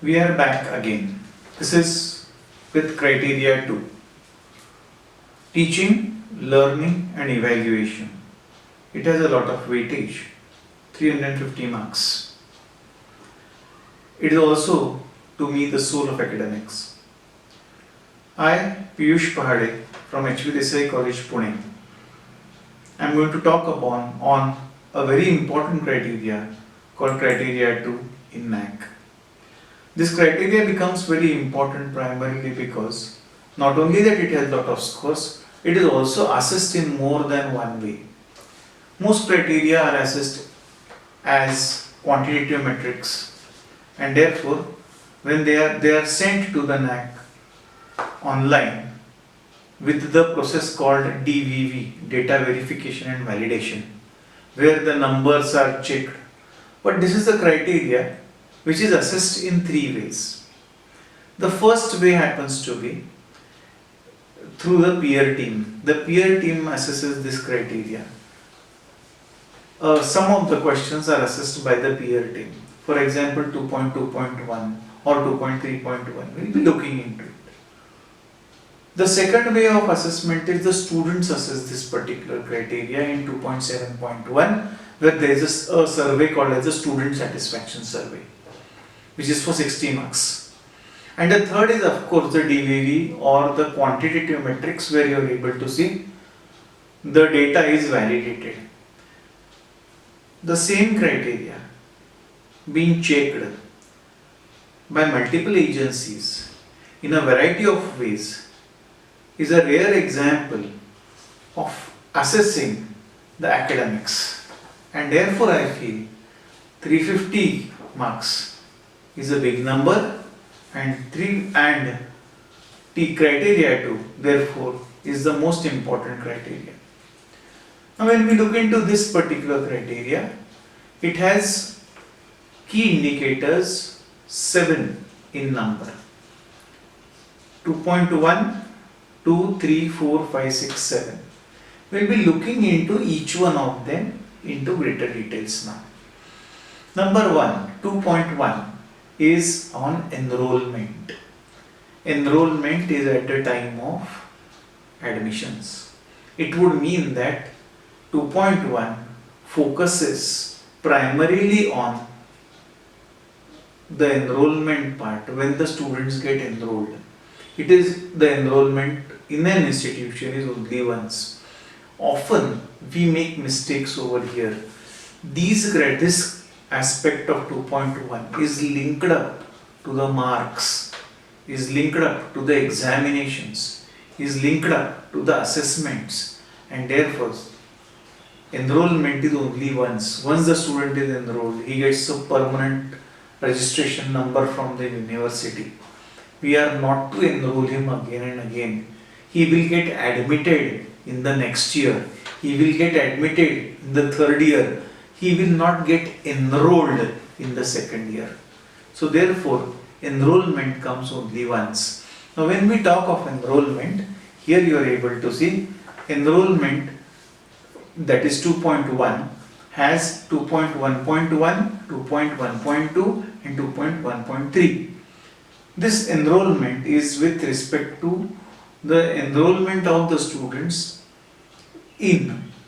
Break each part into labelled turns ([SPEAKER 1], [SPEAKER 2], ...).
[SPEAKER 1] We are back again. This is with criteria 2, teaching, learning and evaluation. It has a lot of weightage, 350 marks. It is also, to me, the soul of academics. I, Piyush Pahade from HV Desai College, Pune. I am going to talk on a very important criteria called criteria 2 in NAAC. This criteria becomes very important primarily because not only that it has a lot of scores, it is also assessed in more than one way. Most criteria are assessed as quantitative metrics, and therefore when they are sent to the NAAC online with the process called DVV, data verification and validation, where the numbers are checked. But this is the criteria which is assessed in three ways. The first way happens to be through the peer team. The peer team assesses this criteria. Some of the questions are assessed by the peer team. For example, 2.2.1 or 2.3.1. We'll be looking into it. The second way of assessment is the students assess this particular criteria in 2.7.1, where there is a survey called as the student satisfaction survey, which is for 60 marks. And the third is of course the DVV or the quantitative metrics, where you are able to see the data is validated. The same criteria being checked by multiple agencies in a variety of ways is a rare example of assessing the academics, and therefore I feel 350 marks is a big number, and T criteria 2 therefore is the most important criteria. Now when we look into this particular criteria, it has key indicators 7 in number: 2.1, 2, 3, 4, 5, 6, 7. We'll be looking into each one of them into greater details now. Number 1, 2.1 is on enrollment. Enrollment is at the time of admissions. It would mean that 2.1 focuses primarily on the enrollment part, when the students get enrolled. It is the enrollment in an institution is only once. Often we make mistakes over here. This aspect of 2.1 is linked up to the marks, is linked up to the examinations, is linked up to the assessments, and therefore enrollment is only once. Once the student is enrolled, he gets a permanent registration number from the university. We are not to enroll him again and again. He will get admitted in the next year. He will get admitted in the third year. He will not get enrolled in the second year. So therefore, enrollment comes only once. Now when we talk of enrollment, here you are able to see enrollment, that is 2.1, has 2.1.1, 2.1.2 and 2.1.3. This enrollment is with respect to the enrollment of the students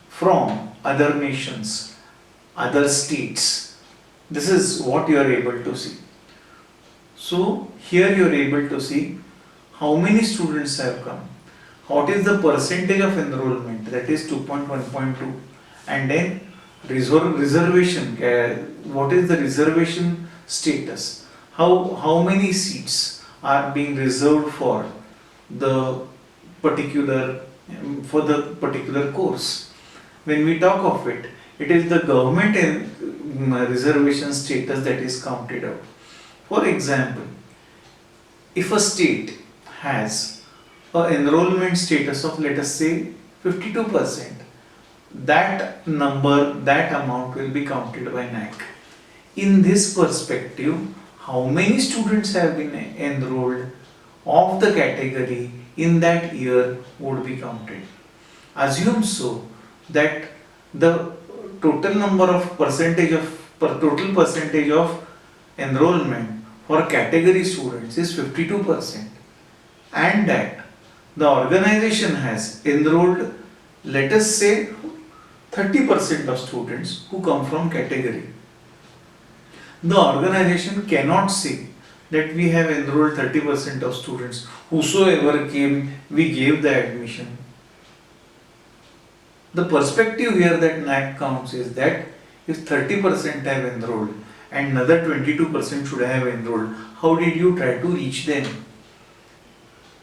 [SPEAKER 1] from other nations, other states. This is what you are able to see. So here you are able to see how many students have come, what is the percentage of enrollment, that is 2.1.2, and then reservation, what is the reservation status, how many seats are being reserved for the particular course. When we talk of it, it is the government reservation status that is counted out. For example, if a state has an enrollment status of, let us say, 52%, that amount will be counted by NAAC. In this perspective, how many students have been enrolled of the category in that year would be counted. Assume so that the total percentage of enrollment for category students is 52%, and that the organization has enrolled, let us say, 30% of students who come from category. The organization cannot say that we have enrolled 30% of students, whosoever came, we gave the admission. The perspective here that NAAC counts is that if 30% have enrolled and another 22% should have enrolled, how did you try to reach them?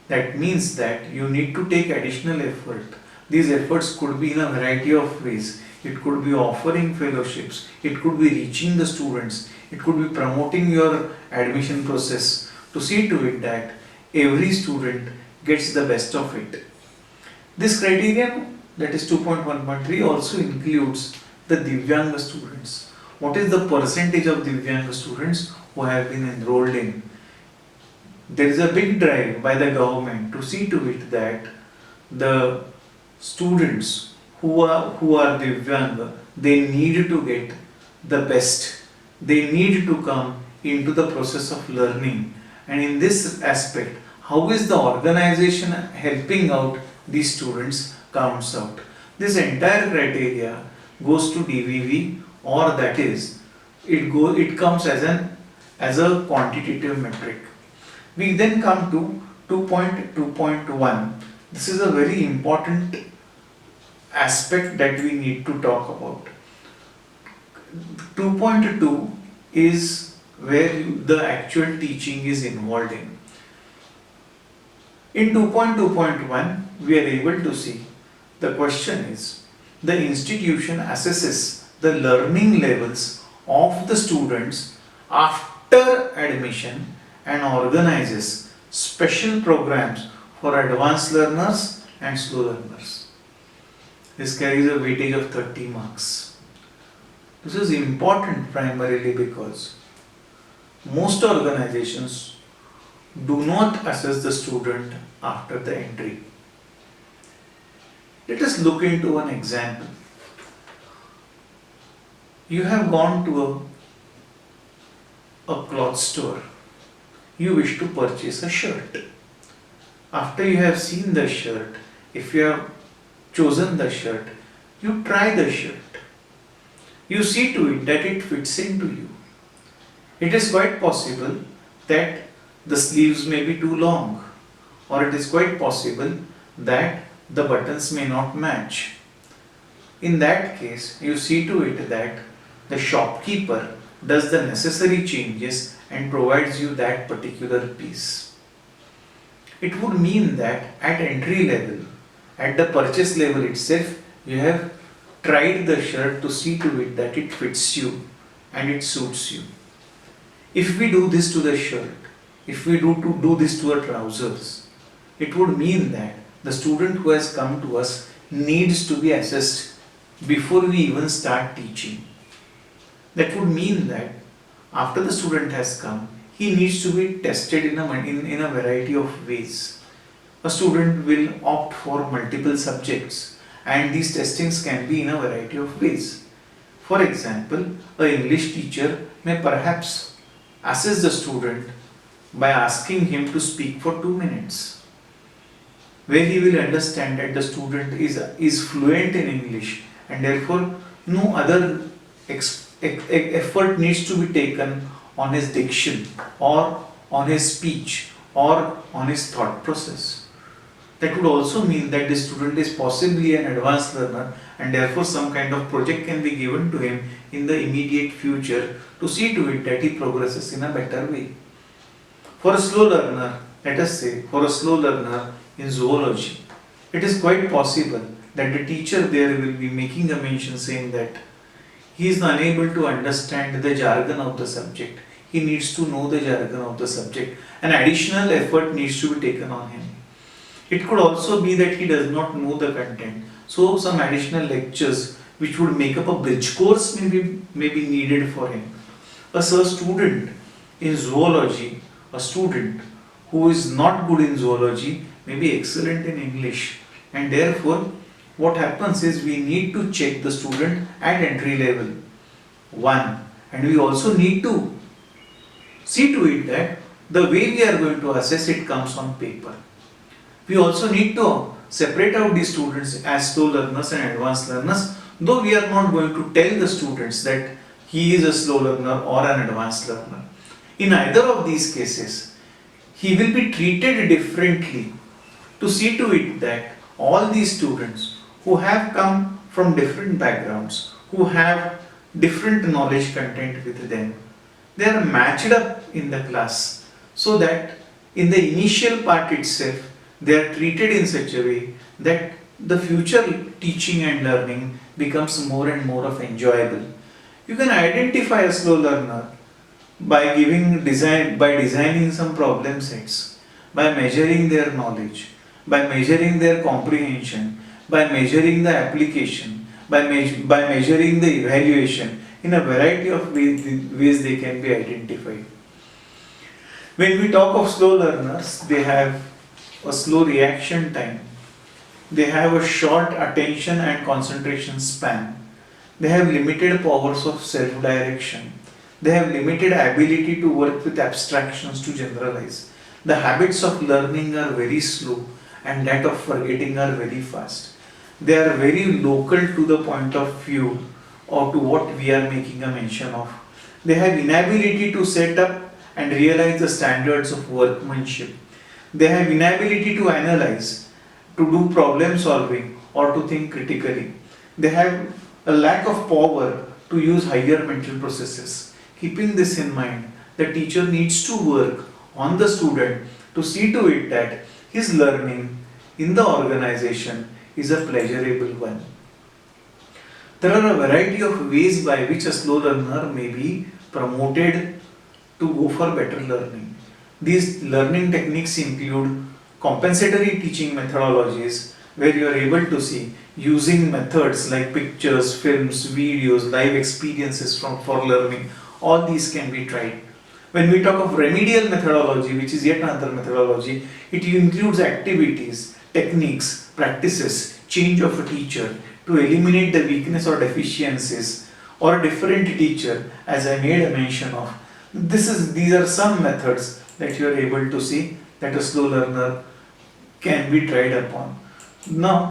[SPEAKER 1] That means that you need to take additional effort. These efforts could be in a variety of ways. It could be offering fellowships, it could be reaching the students, it could be promoting your admission process to see to it that every student gets the best of it. This criterion, that is 2.1.3, also includes the Divyanga students. What is the percentage of Divyanga students who have been enrolled in? There is a big drive by the government to see to it that the students who are Divyanga, they need to get the best. They need to come into the process of learning. And in this aspect, how is the organization helping out these students counts out. This entire criteria goes to DVV, or that is, it comes as a quantitative metric. We then come to 2.2.1. This is a very important aspect that we need to talk about. 2.2 is where the actual teaching is involved in. In 2.2.1, we are able to see the question is, the institution assesses the learning levels of the students after admission and organizes special programs for advanced learners and slow learners. This carries a weightage of 30 marks. This is important primarily because most organizations do not assess the student after the entry. Let us look into an example. You have gone to a cloth store. You wish to purchase a shirt. After you have seen the shirt, if you have chosen the shirt, you try the shirt. You see to it that it fits into you. It is quite possible that the sleeves may be too long, or it is quite possible that the buttons may not match. In that case, you see to it that the shopkeeper does the necessary changes and provides you that particular piece. It would mean that at entry level, at the purchase level itself, you have tried the shirt to see to it that it fits you and it suits you. If we do this to the shirt, if we do this to our trousers, it would mean that the student who has come to us needs to be assessed before we even start teaching. That would mean that after the student has come, he needs to be tested in a variety of ways. A student will opt for multiple subjects, and these testings can be in a variety of ways. For example, an English teacher may perhaps assess the student by asking him to speak for 2 minutes, where he will understand that the student is fluent in English and therefore no other effort needs to be taken on his diction or on his speech or on his thought process. That would also mean that the student is possibly an advanced learner and therefore some kind of project can be given to him in the immediate future to see to it that he progresses in a better way. For a slow learner, let us say, for a slow learner in zoology, it is quite possible that the teacher there will be making a mention saying that he is unable to understand the jargon of the subject. He needs to know the jargon of the subject. An additional effort needs to be taken on him. It could also be that he does not know the content. So some additional lectures which would make up a bridge course may be needed for him. A student in zoology, a student who is not good in zoology may be excellent in English, and therefore what happens is we need to check the student at entry level 1, and we also need to see to it that the way we are going to assess it comes on paper. We also need to separate out the students as slow learners and advanced learners, though we are not going to tell the students that he is a slow learner or an advanced learner. In either of these cases, he will be treated differently to see to it that all these students who have come from different backgrounds, who have different knowledge content with them, they are matched up in the class so that in the initial part itself they are treated in such a way that the future teaching and learning becomes more and more of enjoyable. You can identify a slow learner by designing some problem sets, by measuring their knowledge, by measuring their comprehension, by measuring the application, by measuring the evaluation. In a variety of ways they can be identified. When we talk of slow learners, they have a slow reaction time, they have a short attention and concentration span, they have limited powers of self-direction, they have limited ability to work with abstractions to generalize. The habits of learning are very slow and that of forgetting are very fast. They are very local to the point of view or to what we are making a mention of. They have inability to set up and realize the standards of workmanship. They have inability to analyze, to do problem solving or to think critically. They have a lack of power to use higher mental processes. Keeping this in mind, the teacher needs to work on the student to see to it that his learning in the organization is a pleasurable one. There are a variety of ways by which a slow learner may be promoted to go for better learning. These learning techniques include compensatory teaching methodologies where you are able to see using methods like pictures, films, videos, live experiences for learning. All these can be tried. When we talk of remedial methodology, which is yet another methodology, it includes activities, techniques, practices, change of a teacher to eliminate the weakness or deficiencies or a different teacher, as I made a mention of. These are some methods that you are able to see that a slow learner can be tried upon. Now,